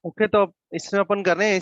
Okay, तो अब इसमें अपन कर रहे हैं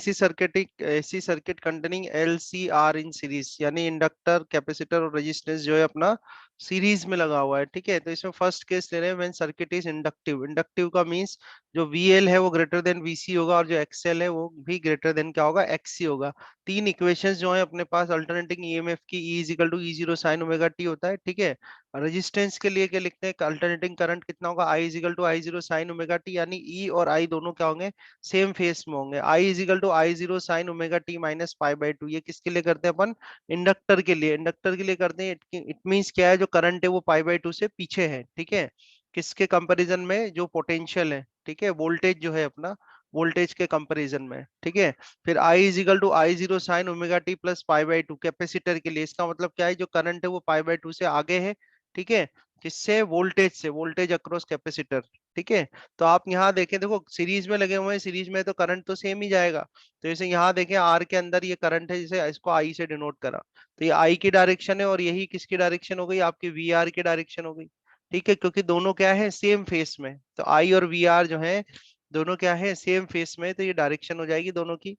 AC circuit containing L C R in series, यानी इंडक्टर, कैपेसिटर और रेजिस्टेंस जो है अपना सीरीज में लगा हुआ है। ठीक है, तो इसमें फर्स्ट केस ले रहे हैं when circuit is inductive. Inductive का मींस जो VL है वो ग्रेटर देन VC होगा, और जो XL है वो भी ग्रेटर देन क्या होगा, XC होगा। तीन इक्वेशंस जो है अपने पास अल्टरनेटिंग ईएमएफ की, E is equal to E0 sine omega t होता है। ठीक है, रेजिस्टेंस के लिए क्या लिखते हैं, अल्टरनेटिंग करंट कितना होगा, I is equal to I0 sine omega t, यानी E और I दोनों क्या होंगे, सेम फेस में होंगे। I is equal to I0 sine omega t minus pi by two. ये किसके लिए करते हैं अपन, इंडक्टर के लिए। इंडक्टर के लिए करते हैं, इट मींस क्या है, जो करंट है वो पाई बाई टू से पीछे है। ठीक है, किसके कंपैरिजन में, जो पोटेंशियल है, ठीक है, वोल्टेज जो है अपना, वोल्टेज के कंपैरिजन में। ठीक है, फिर I is equal to I0 sine omega t plus pi by two capacitor के लिए। इसका मतलब क्या है, जो करंट है वो पाई बाई टू से आगे है। ठीक है, किससे, वोल्टेज से, वोल्टेज अक्रॉस कैपेसिटर। ठीक है, तो आप यहाँ देखें, देखो सीरीज में लगे हुए हैं, सीरीज में तो करंट तो सेम ही जाएगा। तो जैसे यहाँ देखें, आर के अंदर ये करंट है, जैसे इसको आई से डिनोट करा, तो ये आई की डायरेक्शन है, और यही किसकी डायरेक्शन हो गई, आपकी वी आर की डायरेक्शन हो गई। ठीक है, क्योंकि दोनों क्या है, सेम फेस में। तो आई और वी आर जो है दोनों क्या है, सेम फेस में, तो ये डायरेक्शन हो जाएगी दोनों की।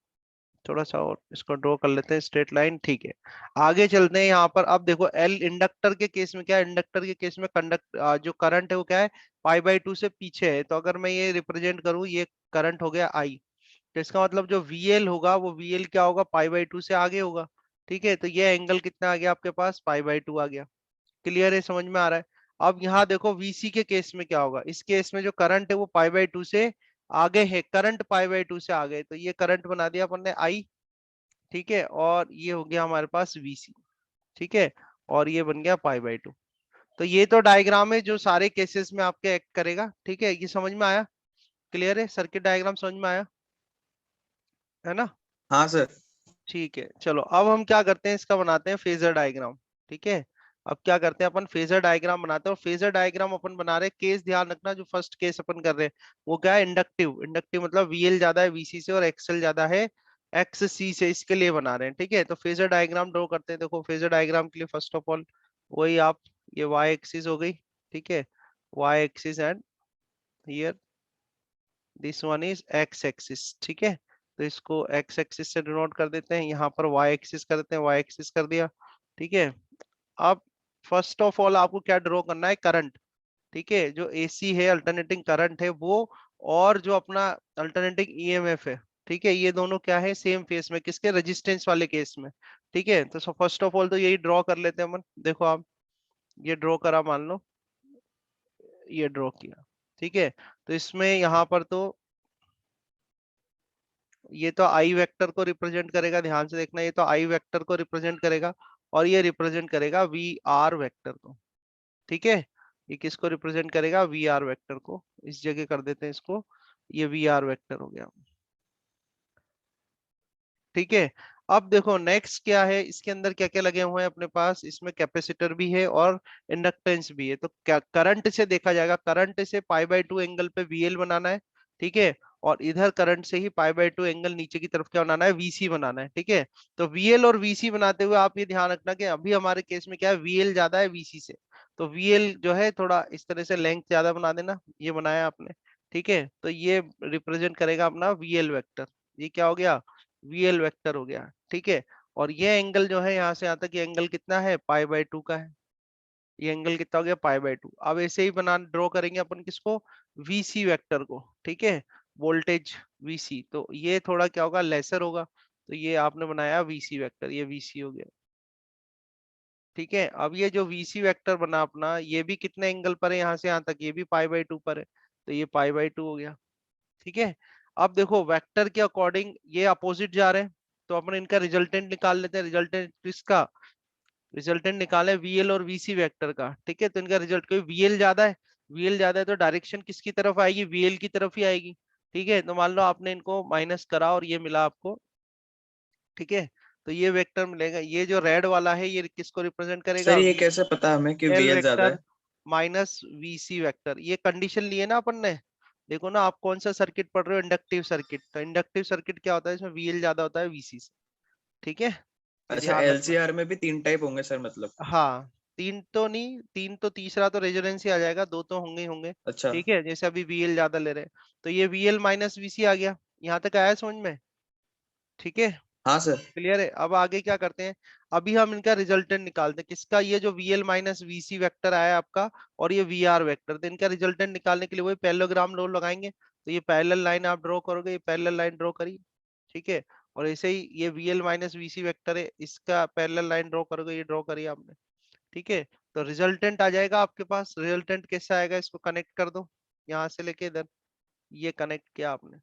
थोड़ा सा और इसको ड्रॉ कर लेते हैं स्ट्रेट लाइन। ठीक है, आगे चलते हैं यहाँ पर। अब देखो, एल इंडक्टर के केस में क्या है, इंडक्टर के केस में जो करंट है वो क्या है, पाई बाई टू से पीछे है। तो अगर मैं ये रिप्रेजेंट करूँ, ये करंट हो गया आई, तो इसका मतलब जो VL होगा वो VL क्या होगा, पाई बाई टू से आगे होगा। ठीक है, तो ये एंगल कितना आ गया आपके पास, पाई बाई टू आ गया। क्लियर है, समझ में आ रहा है। अब यहाँ देखो VC के केस में क्या होगा, इस केस में जो करंट है वो पाई बाई टू से आगे है, करंट पाई बाई टू से आगे, तो ये करंट बना दिया अपन ने आई। ठीक है, और ये हो गया हमारे पास VC। ठीक है, और ये बन गया पाई बाई टू। तो ये तो डायग्राम है जो सारे केसेस में आपके एक्ट करेगा। ठीक है, ये समझ में आया, क्लियर है, सर्किट डायग्राम समझ में आया है ना। हाँ सर। ठीक है, चलो अब हम क्या करते हैं, इसका बनाते हैं फेजर डायग्राम। ठीक है, अब क्या करते हैं अपन, फेजर डायग्राम बनाते हैं। और फेजर डायग्राम अपन बना रहे हैं, केस ध्यान रखना, जो फर्स्ट केस अपन कर रहे हैं वो क्या है, इंडक्टिव। इंडक्टिव मतलब VL ज्यादा है VC से, और XL ज्यादा है XC से, इसके लिए बना रहे हैं। ठीक है, तो फेजर डायग्राम ड्रॉ करते हैं। देखो फेजर डायग्राम के लिए फर्स्ट ऑफ ऑल वही आप, ये Y एक्सिस हो गई। ठीक है, Y axis, and here this one is X axis. ठीक है, तो इसको X एक्सिस से डिनोट कर देते हैं, यहाँ पर Y एक्सिस कर देते हैं, Y एक्सिस कर दिया। ठीक है, अब फर्स्ट ऑफ ऑल आपको क्या ड्रॉ करना है, करंट। ठीक है, जो AC है, अल्टरनेटिंग करंट है वो, और जो अपना अल्टरनेटिंग EMF है। ठीक है, ये दोनों क्या है, सेम फेस में, किसके, रेजिस्टेंस वाले केस में। ठीक है, तो फर्स्ट ऑफ ऑल तो यही ड्रॉ कर लेते हैं अपन। देखो आप, ये ड्रॉ करा, मान लो ये ड्रॉ किया। ठीक है, तो इसमें यहाँ पर तो ये तो आई वेक्टर को रिप्रेजेंट करेगा, ध्यान से देखना, ये तो आई वेक्टर को रिप्रेजेंट करेगा, और ये रिप्रेजेंट करेगा VR वेक्टर को। ठीक है, ये किसको रिप्रेजेंट करेगा, VR वेक्टर को। इस जगह कर देते हैं इसको, ये VR वेक्टर हो गया। ठीक है, अब देखो नेक्स्ट क्या है, इसके अंदर क्या क्या लगे हुए हैं अपने पास, इसमें कैपेसिटर भी है और इंडक्टेंस भी है। तो क्या करंट से देखा जाएगा, करंट से पाई बाई टू एंगल पे VL बनाना है। ठीक है, और इधर करंट से ही पाई बाई टू एंगल नीचे की तरफ क्या बनाना है, VC बनाना है। ठीक है, तो VL और VC बनाते हुए आप ये ध्यान रखना कि अभी हमारे केस में क्या है, VL ज्यादा है VC से, तो VL जो है थोड़ा इस तरह से लेंथ ज्यादा बना देना, ये बनाया आपने। ठीक है, तो ये रिप्रेजेंट करेगा अपना VL वेक्टर, ये क्या हो गया, VL वेक्टर हो गया। ठीक है, और ये एंगल जो है यहाँ से यहाँ तक, ये एंगल कितना है, पाई बाई टू का है। ये एंगल कितना हो गया, पाई बाई टू। अब ऐसे ही बना ड्रॉ करेंगे अपन किसको, VC वेक्टर को। ठीक है, वोल्टेज VC, तो ये थोड़ा क्या होगा, लेसर होगा, तो ये आपने बनाया VC वेक्टर, ये VC हो गया। ठीक है, अब ये जो VC वेक्टर बना अपना, ये भी कितने एंगल पर है, यहाँ से यहाँ तक, ये भी पाई बाई टू पर है, तो ये पाई बाई टू हो गया। ठीक है, अब देखो वेक्टर के अकॉर्डिंग ये अपोजिट जा रहे हैं, तो अपन इनका रिजल्टेंट निकाल लेते हैं। रिजल्टेंट किसका, रिजल्टेंट निकाले VL और VC वेक्टर का। ठीक है, तो इनका रिजल्ट, कोई VL ज्यादा है, VL ज्यादा है तो डायरेक्शन किसकी तरफ आएगी, VL की तरफ ही आएगी। ठीक है, तो मान लो आपने इनको माइनस करा और ये मिला आपको। ठीक है, तो ये वेक्टर मिलेगा, ये जो रेड वाला है ये किसको रिप्रेजेंट करेगा, सर ये कैसे पता हमें कि VL VL ज्यादा वेक्टर है? Minus VC vector. ये कंडीशन लिए ना अपन ने, देखो ना आप कौन सा सर्किट पढ़ रहे हो, इंडक्टिव सर्किट। तो इंडक्टिव सर्किट क्या होता है, इसमें VL ज्यादा होता है VC से। ठीक है, ये अच्छा, ध्यान रखना। LCR में भी 3 टाइप होंगे सर मतलब? हाँ, तीन तो नहीं, तीन तो तीसरा तो रेजोनेंस ही आ जाएगा, दो तो होंगे ही होंगे। अच्छा। ठीक है, जैसे अभी VL ज्यादा ले रहे हैं, तो ये VL माइनस VC आ गया। यहाँ तक आया समझ में? ठीक है, हाँ सर। क्लियर है। अब आगे क्या करते हैं, अभी हम इनका रिजल्टेंट निकालते हैं किसका, ये जो VL माइनस VC वेक्टर आया आपका और ये VR वेक्टर, तो इनका रिजल्टेंट निकालने के लिए वही पैरेललोग्राम रूल लगाएंगे। तो ये पैरेलल लाइन आप ड्रॉ करोगे, ये पैरेलल लाइन ड्रॉ करी, ठीक है। और ऐसे ही ये VL माइनस VC वेक्टर है, इसका पैरेलल लाइन ड्रॉ करोगे, ये ड्रॉ करी आपने, ठीक है। तो रिजल्टेंट आ जाएगा आपके पास। रिजल्टेंट कैसे आएगा, इसको कनेक्ट कर दो यहाँ से लेके इधर, ये कनेक्ट किया आपने,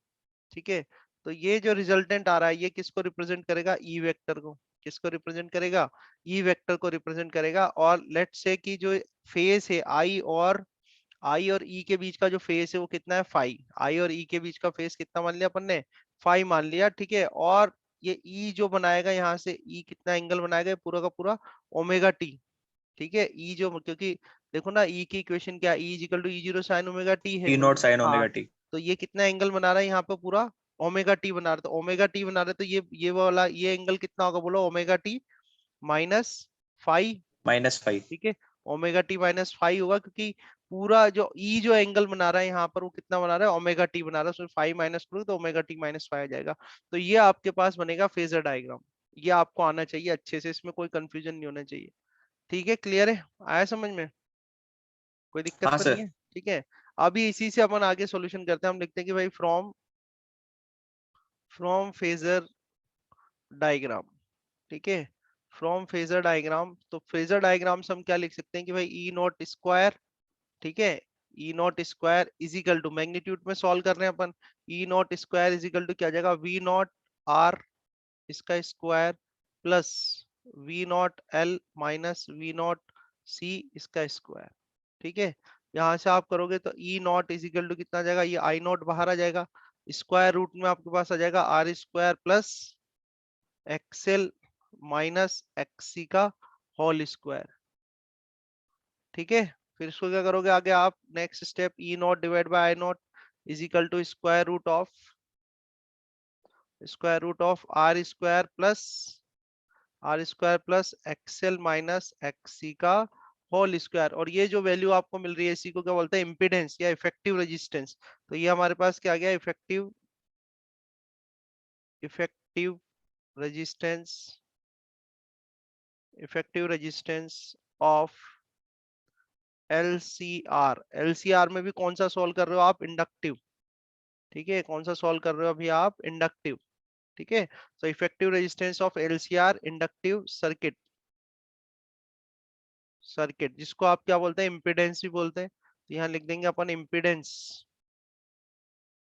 ठीक है। तो ये जो रिजल्टेंट आ रहा है ये किसको रिप्रेजेंट करेगा, ई वेक्टर को। किसको रिप्रेजेंट करेगा, ई वेक्टर को रिप्रेजेंट करेगा। और लेट्स से कि जो फेस है आई और ई के बीच का जो फेस है वो कितना है, फाई। आई और ई के बीच का फेस कितना मान लिया अपन ने, फाई मान लिया, ठीक है। और ये ई जो बनाएगा यहाँ से, ई कितना एंगल बनाएगा, ये पूरा का पूरा ओमेगा टी, ठीक है। ई जो, क्योंकि देखो ना ई की इक्वेशन क्या, E is equal to E zero sine omega t है, टी तो नॉट साइन हाँ, ओमेगा टी। तो ये कितना एंगल बना रहा है यहाँ पे, पूरा ओमेगा टी बना रहा है। तो ओमेगा टी बना रहा है, तो ये वाला ये एंगल कितना होगा, बोलो ओमेगा टी माइनस फाइव, -5। ठीक है। ओमेगा टी माइनस फाइव होगा, क्योंकि पूरा जो ई जो एंगल बना रहा है यहाँ पर वो कितना बना रहा है, ओमेगा टी बना रहा है, उसमें फाइव माइनस करोगे तो ओमेगा टी माइनस फाइव आ जाएगा। तो ये आपके पास बनेगा फेजर डायग्राम। ये आपको आना चाहिए अच्छे से, इसमें कोई कंफ्यूजन नहीं होना चाहिए, ठीक है। क्लियर है, आया समझ में, कोई दिक्कत हाँ तो नहीं सर। है, ठीक है। अभी इसी से अपन आगे सॉल्यूशन करते हैं। हम लिखते हैं कि भाई फ्रॉम फेजर डायग्राम, ठीक है। फ्रॉम फेजर डायग्राम, तो फेजर डायग्राम से हम क्या लिख सकते हैं कि भाई ई नॉट स्क्वायर, ठीक है। E not square is equal to, magnitude में सॉल्व कर रहे हैं अपन, E not square is equal to क्या आ जाएगा, वी नॉट आर इसका square plus V not L minus V not C इसका स्क्वायर, ठीक है। यहाँ से आप करोगे तो E not is equal to कितना आ जाएगा, ये आई नॉट बाहर आ जाएगा, स्क्वायर रूट में आपके पास आ जाएगा R square plus XL minus XC का होल स्क्वायर, ठीक है। फिर इसको क्या करोगे आगे आप, next step, E not divide by I not is equal to square root of R square plus XL minus XC का होल स्क्वायर। और ये जो वैल्यू आपको मिल रही है इसी को क्या बोलते हैं, इम्पीडेंस या इफेक्टिव रेजिस्टेंस। तो ये हमारे पास क्या आ गया, इफेक्टिव रेजिस्टेंस ऑफ एलसीआर में भी कौन सा सॉल्व कर रहे हो आप, इंडक्टिव, ठीक है। कौन सा सॉल्व कर रहे हो अभी आप, इंडक्टिव, ठीक है। तो effective resistance of LCR inductive circuit जिसको आप क्या बोलते हैं, इम्पीडेंस भी बोलते हैं। तो यहाँ लिख देंगे अपन इम्पीडेंस,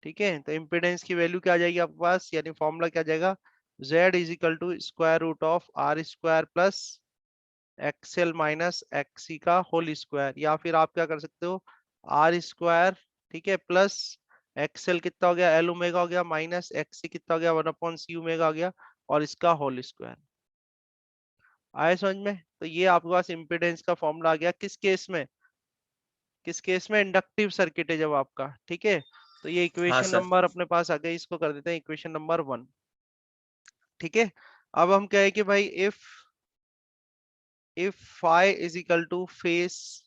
ठीक है। तो इम्पीडेंस की वैल्यू क्या आ जाएगी आपके पास, यानी फॉर्मूला क्या आ जाएगा, Z is equal to square root of R square plus XL minus XC का होल स्क्वायर। या फिर आप क्या कर सकते हो, आर स्क्वायर, ठीक है, प्लस एक्सएल कितना हो गया, एल ओमेगा हो गया, माइनस एक्सी कितना हो गया, 1/c ओमेगा हो गया, और इसका होल स्क्वायर। आए समझ में? तो ये आपके पास इम्पीडेंस का फॉर्मूला आ गया, किस केस में इंडक्टिव सर्किट है जब आपका, ठीक है। तो ये हाँ इक्वेशन सर। नंबर अपने पास आ गया, इसको कर देते हैं इक्वेशन नंबर 1, ठीक है। अब हम क्या है कि भाई if phi is equal to phase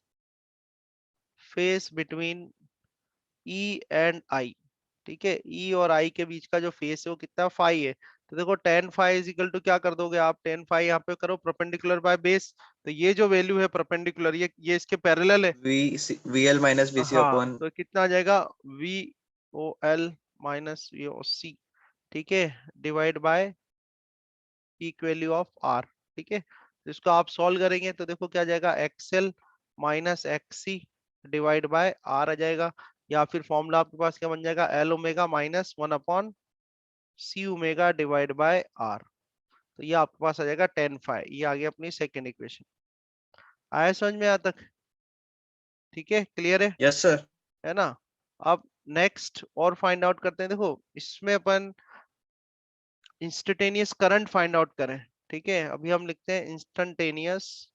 between E and I, ठीक है। ई और आई के बीच का जो फेस है वो कितना, फाई है। तो देखो tan phi is equal to क्या कर दोगे आप, टेन फाई यहाँ पे करो परपेंडिकुलर बाय बेस। तो ये जो वैल्यू है परपेंडिकुलर, ये इसके पैरेलल है। V L minus B C हाँ, अपॉन। तो कितना आ जाएगा, V O L minus V O C, ठीक है, divide by peak value of R, ठीक है। तो इसको आप सॉल्व करेंगे तो देखो क्या आ जाएगा, XL minus XC divide by R आ जाएगा। या फिर फॉर्मूला आपके पास क्या बन जाएगा, L omega minus 1/c omega divide by R. तो ये आपके पास आ जाएगा 10 फाइ, ये आ गया अपनी सेकेंड इक्वेशन। आया समझ में यहाँ तक, ठीक है, क्लियर यस सर। है ना। अब नेक्स्ट और फाइंड आउट करते हैं। देखो इसमें अपन इंस्टेंटेनियस करंट फाइंड आउट करें, ठीक है। अभी हम लिखते हैं इंस्टेंटेनियस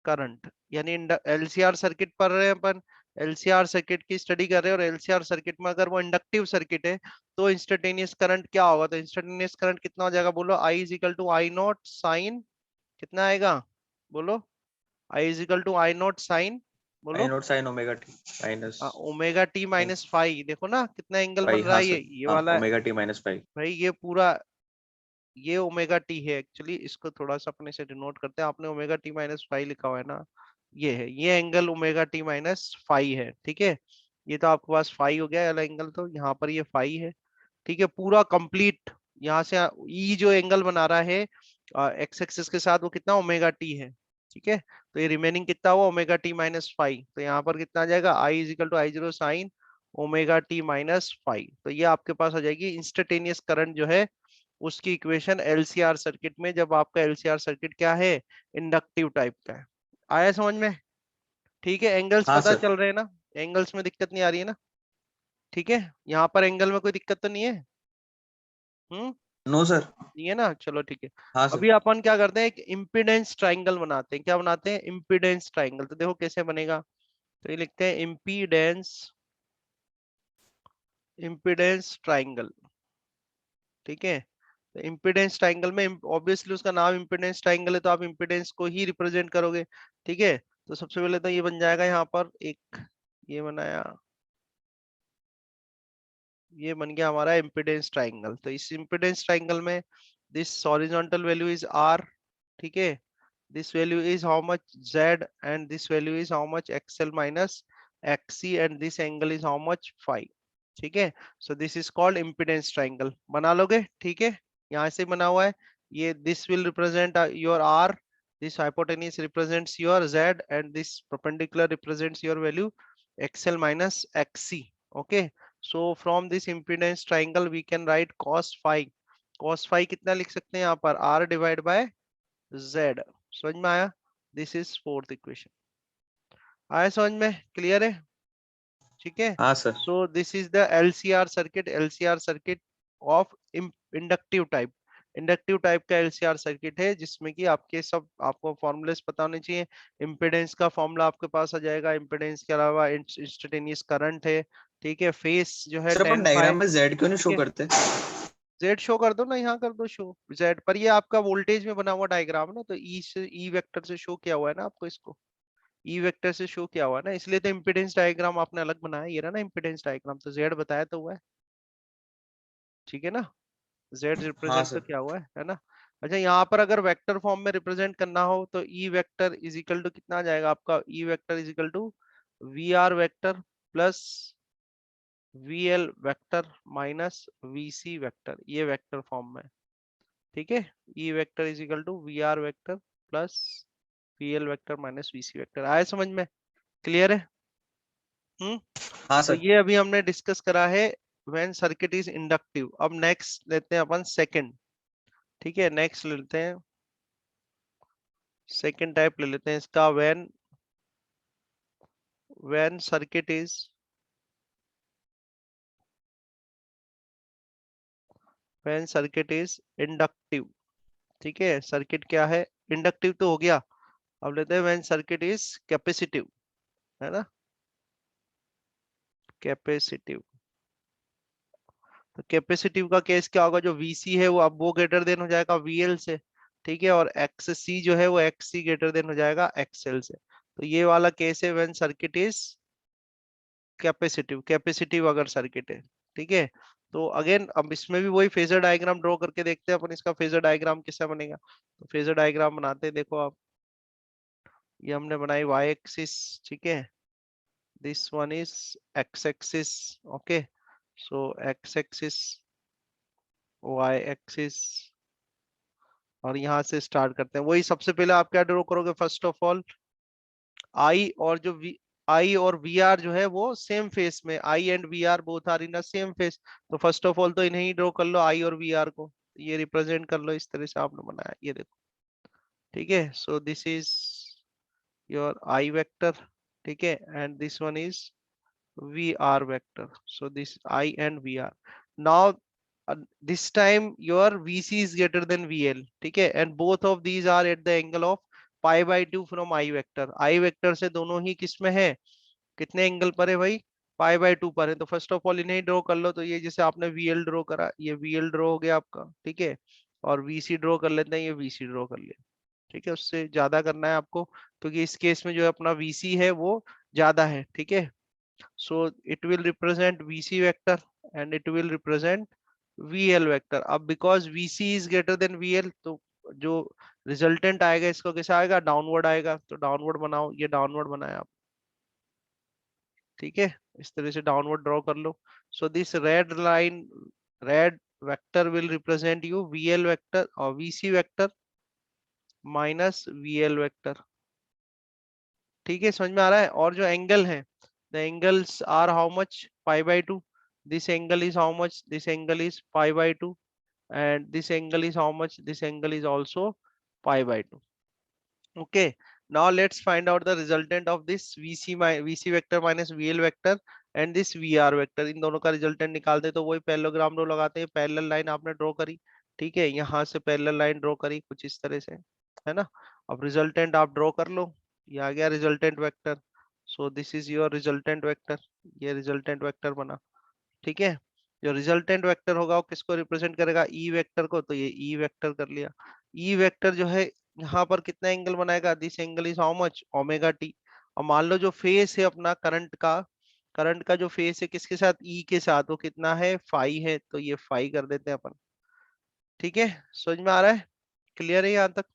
करंट, यानी एलसीआर सर्किट पढ़ रहे हैं अपन, एलसीआर सर्किट की स्टडी कर रहे हैं, और एलसीआर सर्किट में अगर वो इंडक्टिव सर्किट है तो इंस्टेंटेनियस करंट क्या होगा। तो इंस्टेंटेनियस करंट कितना हो जाएगा, बोलो I is equal to I not sine, कितना आएगा, बोलो I is equal to I not sine बोलो। Not sine omega t minus omega t minus five, देखो ना कितना एंगल बन फाइव। रहा हाँ है, सर, ये हाँ वाला। Omega t minus five. भाई ये पूरा, ये ओमेगा टी है एक्चुअली, इसको थोड़ा सा अपने से डिनोट करते हैं। आपने ओमेगा टी माइनस फाइव लिखा हुआ है ना, ये है, ये angle omega t minus five है, ठीक है। ये तो आपके पास फाइव हो गया वाला एंगल, तो यहाँ पर ये फाइव है, ठीक है, पूरा कंप्लीट। यहाँ से ई जो एंगल बना रहा है एक्स एक्सिस के साथ, वो कितना ओमेगा टी है, ठीक है। तो ये रिमेनिंग कितना हुआ, ओमेगा टी माइनस फाइव। तो यहाँ पर कितना आ जाएगा, I is equal to I zero sine omega t minus five. तो ये आपके पास आ जाएगी इंस्टेंटेनियस करंट जो है, उसकी इक्वेशन एलसीआर सर्किट में, जब आपका एलसीआर सर्किट क्या है, इंडक्टिव टाइप का है। आया समझ में? ठीक है, एंगल्स हाँ पता सर। चल रहे हैं ना, एंगल्स में दिक्कत नहीं आ रही है ना? ठीक है, यहाँ पर एंगल में कोई दिक्कत तो नहीं है? हम्म, नो सर। नहीं है ना, चलो ठीक है। हाँ अभी सर। अपन क्या करते हैं, एक इम्पीडेंस ट्राइंगल बनाते हैं। क्या बनाते हैं, इम्पीडेंस ट्राइंगल। तो देखो कैसे बनेगा, तो ये लिखते हैं इम्पीडेंस, इम्पीडेंस ट्राइंगल, ठीक है। तो इम्पीडेंस ट्राइंगल में ऑब्वियसली उसका नाम इम्पीडेंस ट्राइंगल है, तो आप इम्पीडेंस को ही रिप्रेजेंट करोगे, ठीक है। तो सबसे पहले तो ये बन जाएगा यहाँ पर एक, ये बनाया, ये बन गया हमारा इम्पीडेंस ट्राइंगल। तो इस इम्पीडेंस ट्राइंगल में this horizontal value is R, ठीक है, this value is how much z, and this value is how much xl minus xc, and this angle is how much phi, ठीक है। so this is called impedance triangle। बना लोगे, ठीक है, यहाँ से बना हुआ है। ये this will represent your r, this hypotenuse represents your z, and this perpendicular represents your value xl minus xc, okay। so from this impedance triangle we can write cos phi। cos phi कितना लिख सकते हैं यहाँ पर, r divided by z। समझ में आया? This is fourth equation. आया समझ में, क्लियर है? ठीक है। हाँ sir. So this is the LCR circuit, LCR circuit of inductive type. Inductive type का एलसीआर सर्किट है, जिसमें कि आपके सब आपको फॉर्मूलेस पता होने चाहिए। इम्पिडेंस का फॉर्मूला आपके पास आ जाएगा, इम्पिडेंस के अलावा इंस्टेंटेनियस करंट है, ठीक है। फेस जो है सर अपन टेन फाइव, डायग्राम में जेड क्यों नहीं ठीक शो है। करते? जेड शो कर दो ना, यहाँ कर दो शो जेड पर, ये आपका वोल्टेज में बना हुआ डायग्राम है ना, तो ई से, ई वेक्टर से शो किया हुआ है ना आपको इसको, ई वेक्टर से शो किया हुआ है ना, इसलिए तो इम्पीडेंस डायग्राम आपने अलग बनाया। ये रहा ना इम्पीडेंस डायग्राम, तो जेड बताया तो हुआ है, ठीक है ना। जेड हाँ रिप्रेजेंट तो सर। क्या हुआ है ना। अच्छा, यहाँ पर अगर वेक्टर फॉर्म में रिप्रेजेंट करना हो, तो E vector is equal to कितना आ जाएगा आपका, E vector is equal to V R vector plus V L vector minus V C vector, ये वेक्टर फॉर्म में, ठीक है। E vector is equal to V R vector plus V L vector minus V C vector. आया समझ में, clear है? हम्म। हाँ तो सर। ये अभी हमने डिस्कस करा है व्हेन सर्किट इज इंडक्टिव। अब नेक्स्ट लेते हैं अपन सेकंड, ठीक है, नेक्स्ट लेते हैं सेकंड टाइप ले लेते हैं इसका, when circuit is, when circuit is inductive, ठीक है। सर्किट क्या है, इंडक्टिव तो हो गया। अब लेते हैं व्हेन सर्किट इज कैपेसिटिव, है ना, कैपेसिटिव। तो कैपेसिटिव का केस क्या होगा, जो वीसी है वो अब वो ग्रेटर देन हो जाएगा वीएल से, ठीक है, और एक्ससी जो है वो एक्ससी ग्रेटर देन हो जाएगा एक्सएल से। तो ये वाला केस है when circuit is capacitive, capacitive अगर सर्किट है, ठीक है। तो अगेन अब इसमें भी वही फेजर डायग्राम ड्रॉ करके देखते हैं अपन, इसका फेजर डायग्राम कैसा बनेगा। तो फेजर डायग्राम बनाते हैं, देखो आप, ये हमने बनाई वाई एक्सिस, ठीक है, this one is X axis, okay. So X axis, Y axis, और यहाँ से स्टार्ट करते हैं। वही सबसे पहले आप क्या ड्रॉ करोगे, फर्स्ट ऑफ ऑल आई और जो वी, आई और वी आर जो है वो सेम फेस में, I and V are both are in same phase. तो फर्स्ट ऑफ ऑल तो इन्हें ही ड्रॉ कर लो, आई और वी आर को, ये रिप्रेजेंट कर लो इस तरह से आपने बनाया, ये देखो, ठीक है। So this is your I vector, ठीक है, and this one is V R vector. So this I and V R. Now this time your VC is greater than VL, ठीक है, and both of these are at the angle of pi by 2 from I vector। I vector से दोनों ही किस में है, कितने angle पर है भाई, पाई बाय 2 पर है। तो फर्स्ट ऑफ ऑल इन्हें ड्रॉ कर लो। तो ये जैसे आपने VL ड्रॉ करा, ये VL ड्रॉ हो गया आपका, ठीक है, और VC ड्रॉ कर लेते हैं, ये VC ड्रॉ कर लिया, ठीक है। उससे ज्यादा करना है आपको, क्योंकि इस केस में जो है अपना VC है वो ज्यादा है, ठीक है। So it will represent VC vector and it will represent VL vector. अब because VC is greater than VL, तो जो रिजल्टेंट आएगा इसको कैसा आएगा, डाउनवर्ड आएगा। तो डाउनवर्ड बनाओ, ये डाउनवर्ड बनाया आप, ठीक है। इस तरह से डाउनवर्ड ड्रॉ कर लो। So this red line, red vector will represent you VL vector और VC vector minus VL vector, ठीक है। समझ में आ रहा है। और जो एंगल है, the angles are how much, π/2। This angle is how much, this angle is π/2 and this angle is how much, this angle is also π/2। okay, now let's find out the resultant of this VC vector minus VL vector and this VR vector। इन दोनों का resultant निकालते तो वही parallelogram रो लगाते हैं। Parallel line आपने draw करी, ठीक है, यहाँ से पैरेलल लाइन ड्रॉ करी कुछ इस तरह से, है ना। अब रिजल्टेंट आप ड्रॉ कर लो, ये आ गया resultant vector. So this is your resultant vector, ये रिजल्टेंट वेक्टर बना, ठीक है। जो रिजल्टेंट वेक्टर होगा वो किसको रिप्रेजेंट करेगा, ई वेक्टर को, तो ये ई वेक्टर कर लिया। ई वेक्टर जो है यहाँ पर कितना एंगल बनाएगा, this angle is how much, omega T. और मान लो जो फेस है अपना करंट का, करंट का जो फेस है किसके साथ, ई के साथ, वो कितना है, फाई है, तो ये फाई कर देते हैं अपन, ठीक है। समझ में आ रहा है, क्लियर है यहाँ तक,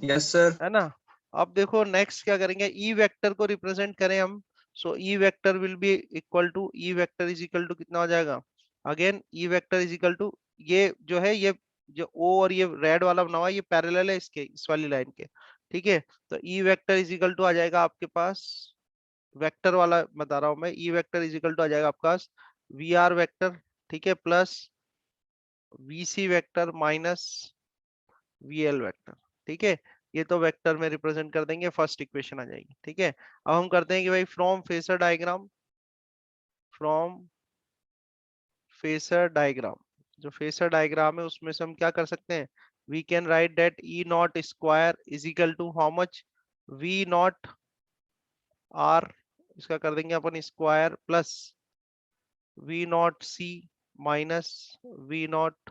यस सर। है ना। अब देखो नेक्स्ट क्या करेंगे, ई वेक्टर को रिप्रेजेंट करें हम। So E vector will be equal to, E vector is equal to कितना हो जाएगा, again E vector is equal to, ये जो है ये जो ओ और ये रेड वाला बना हुआ है ये पैरेलल है इसके, इस वाली लाइन के, ठीक है। तो E vector is equal to आ जाएगा आपके पास, वेक्टर वाला बता रहा हूं मैं, E vector is equal to आ जाएगा आपके पास वी आर वेक्टर, ठीक है, plus VC vector minus VL vector, ठीक है। ये तो वेक्टर में रिप्रेजेंट कर देंगे, फर्स्ट इक्वेशन आ जाएगी, ठीक है। अब हम करते हैं कि भाई from phasor diagram, from phasor diagram, जो फेसर डायग्राम है उसमें से हम क्या कर सकते हैं, we can write that E not square is equal to how much, V not R, इसका कर देंगे अपन square, plus V not C minus V not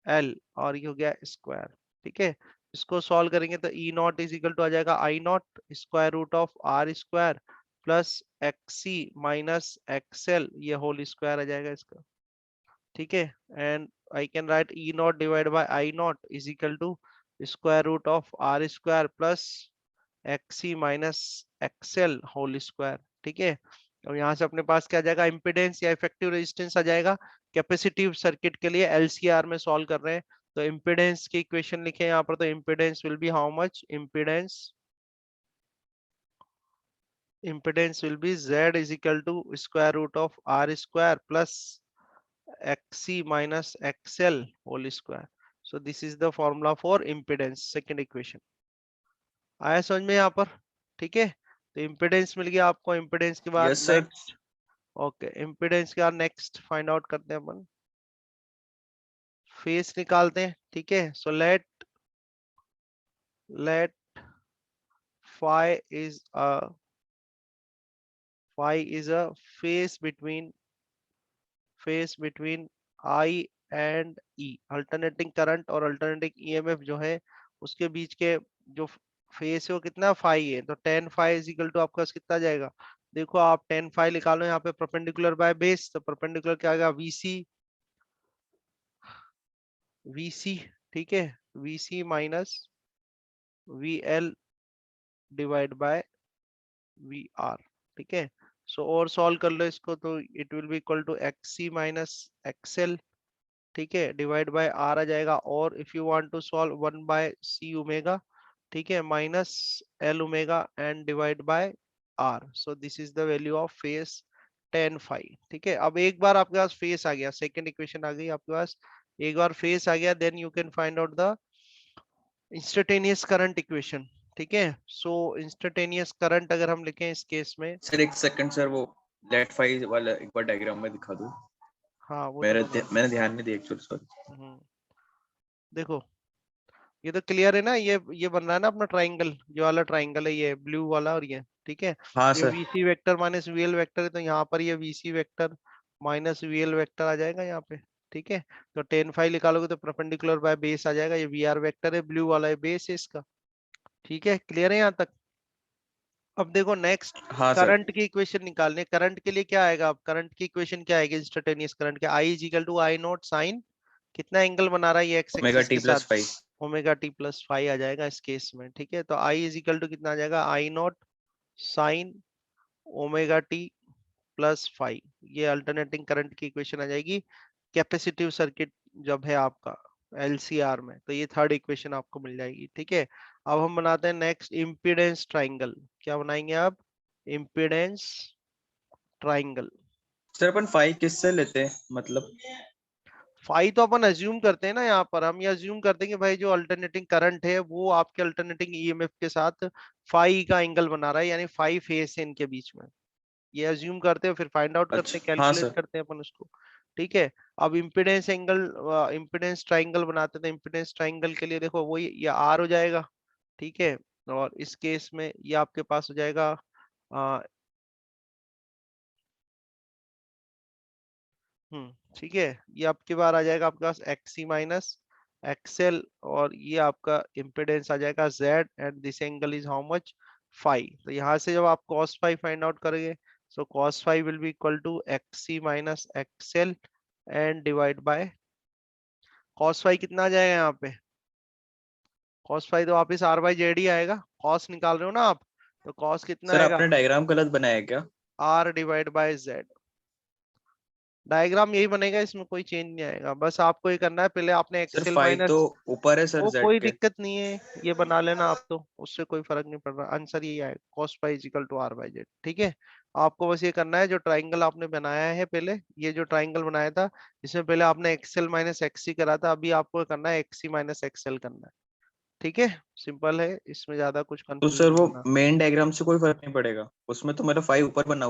L, और ये हो गया स्क्वायर, ठीक है। इसको सॉल्व करेंगे तो E not is equal to आ जाएगा I not square root of R square plus XC minus XL, ये होल स्क्वायर आ जाएगा इसका, ठीक है। And I can write E not divide by I not is equal to square root of R square plus XC minus XL whole square, ठीक है। और यहाँ से अपने पास क्या आ जाएगा, इम्पिडेंस या इफेक्टिव रेजिस्टेंस आ जाएगा। कैपेसिटिव सर्किट के लिए एलसीआर में सॉल्व कर रहे हैं, तो इम्पिडेंस की इक्वेशन लिखे यहाँ पर, तो impedance will be how much, impedance will be Z is equal to square root of R square plus XC minus XL whole square. So this is the formula for impedance, second equation आया समझ में यहाँ पर, ठीक है। तो impedance मिल गया आपको, इम्पिडेंस के बाद yes sir. Next, okay, impedance के बाद नेक्स्ट फाइंड आउट करते हैं अपन, फेस निकालते हैं, ठीक है। So let phi is a phase between I and E, alternating current और अल्टरनेटिंग ईएमएफ जो है उसके बीच के जो फेस है वो कितना फाई है, तो tan phi is equal to आपका कितना जाएगा, देखो आप टेन फाई निकालो यहाँ पे, परपेंडिकुलर बाय बेस, तो परपेंडिकुलर क्या आएगा, वीसी, ठीक है, VC minus VL divide by VR, ठीक है। सो और सॉल्व कर लो इसको, तो it will be equal to XC minus XL, ठीक है, डिवाइड बाय R आ जाएगा। और if you want to solve 1 by C omega, ठीक है, minus L omega and divide by R। So this is the value of phase tan phi, ठीक है। अब एक बार आपके पास फेस आ गया, सेकंड इक्वेशन आ गई आपके पास, एक बार फेस आ गया, then you can find out the instantaneous current equation, ठीक है। सो इंस्टेंटेनियस करंट अगर हम लिखें इस केस में, सर एक सेकंड सर, वो लेट फाइव वाला एक बार डायग्राम में दिखा दो। हाँ वो तो बना, मैंने ध्यान नहीं दिया एक्चुअली, सॉरी। हम्म, देखो ये तो क्लियर है ना, ये बन रहा है ना अपना ट्राइंगल, जो वाला ट्राइंगल है ये ब्लू वाला, और ये ठीक है, हाँ ये sir. VC vector minus VL vector है, तो यहाँ पर ये VC vector minus VL vector आ जाएगा यहाँ पे, ठीक है। तो टेन फाइव निकालोगे तो परपेंडिकुलर बाय बेस आ जाएगा, ये VR वेक्टर है, ब्लू वाला है बेस है इसका, ठीक है। क्लियर है यहाँ तक, अब देखो नेक्स्ट हाँ सर, करंट की इक्वेशन निकालने। करंट के लिए क्या आएगा? अब करंट की इक्वेशन क्या आएगी इंस्टेंटेनियस करंट के? I is equal to I not sine कितना एंगल बना रहा है ये एक्स ओमेगा एक्सिस टी के प्लस साथ? Five. Omega t plus five आ जाएगा इस केस में, ठीक है। तो आई इज इक्वल टू कितना आ जाएगा? I not sine omega t plus five. ये अल्टरनेटिंग करंट की इक्वेशन आ जाएगी कैपेसिटिव सर्किट जब है आपका एलसीआर में। तो ये थर्ड इक्वेशन आपको मिल जाएगी, ठीक है। अब हम बनाते हैं नेक्स्ट इम्पीडेंस ट्राइंगल। क्या बनाएंगे आप? Impedance triangle. सर अपन फाइव किससे लेते हैं, मतलब? फाई तो अपन अज्यूम करते हैं ना, यहाँ पर हम ये अज्यूम करते हैं कि भाई जो अल्टरनेटिंग करंट है वो आपके अल्टरनेटिंग ईएमएफ के साथ फाई का एंगल बना रहा है, यानी फाई फेस है इनके बीच में। ये अज्यूम करते हैं, फिर फाइंड आउट करते अच्छा, हैं, हाँ कैलकुलेट सर। करते हैं अपन उसको, ठीक है। अब इम्पीडेंस एंगल, इम्पीडेंस ट्राइंगल बनाते थे। इम्पीडेंस ट्राइंगल के लिए देखो वो ये आर हो जाएगा, ठीक है। और इस केस में ये आपके पास हो जाएगा ठीक है। ये आपके बार आ जाएगा आपके पास एक्सी माइनस एक्सएल, और ये आपका इम्पिडेंस आ जाएगा Z, and this angle is how much? Five. तो यहाँ से जब आप cos फाइव फाइंड आउट करोगे, so cos five will be equal to एक्सी माइनस एक्सएल and divide by cos five कितना आ जाएगा यहाँ पे? cos फाइव तो वापिस आर बाई जेड ही आएगा, cos निकाल रहे हो ना आप, तो cos कितना सर आएगा? आपने डायग्राम गलत बनाया है क्या? R divide by Z. Diagram यही बनेगा, इसमें कोई चेंज नहीं आएगा। बस आपको ये करना है, पहले आपने सर एक्सेल फाइव तो माइनस, ऊपर है सर वो जेड कोई के। दिक्कत नहीं है, ये बना लेना आप, तो उससे कोई फर्क नहीं पड़ रहा। आंसर यही आएगा cos pi is equal to R by Z, ठीक है। आपको बस ये करना है, जो ट्राइंगल आपने बनाया है पहले, ये जो ट्राइंगल बनाया था इसमें पहले आपने एक्सएल माइनस एक्सी करा था, अभी आपको करना है एक्सी माइनस एक्सएल करना है, ठीक है। सिंपल है, इसमें ज्यादा कुछ तो सर कंफ्यूजन वो नहीं होना। मेन डायग्राम से कोई फर्क नहीं पड़ेगा, उसमें तो मेरा फाइव ऊपर बना